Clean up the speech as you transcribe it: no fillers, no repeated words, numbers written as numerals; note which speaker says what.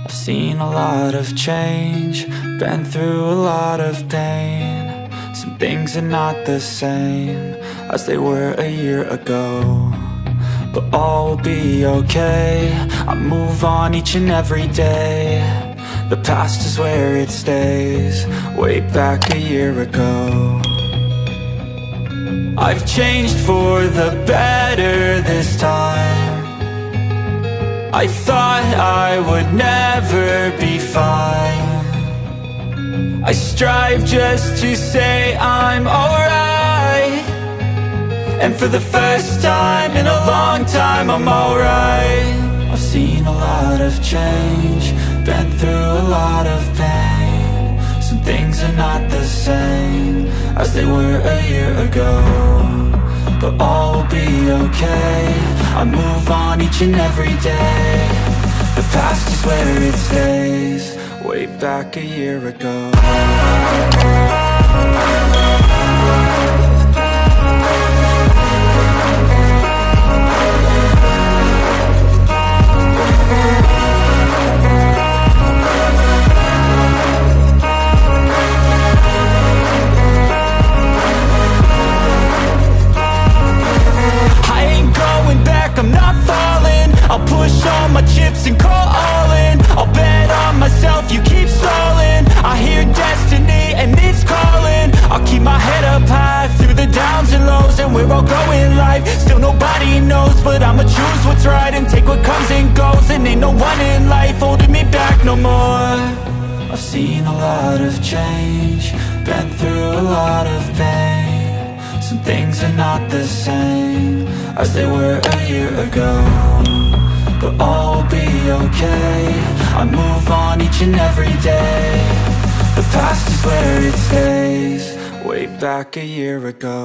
Speaker 1: I've seen a lot of change, been through a lot of pain. Some things are not the same as they were a year ago, but all will be okay. I move on each and every day. The past is where it stays, way back a year ago. I've changed for the better this time. I thought I would never be fine. I strive just to say I'm alright, and for the first time in a long time I'm alright. I've seen a lot of change, been through a lot of pain. Some things are not the same as they were a year ago, but all will be okay. I move on each and every day. The past is where it stays, way back a year ago. I'm not falling, I'll push all my chips and call all in. I'll bet on myself, you keep stalling. I hear destiny and it's calling. I'll keep my head up high through the downs and lows, and we're all going live. Still nobody knows, but I'ma choose what's right and take what comes and goes. And ain't no one in life holding me back no more. I've seen a lot of change, been through a lot of pain. Some things are not the same as they were a year ago, but all will be okay. I move on each and every day. The past is where it stays, way back a year ago.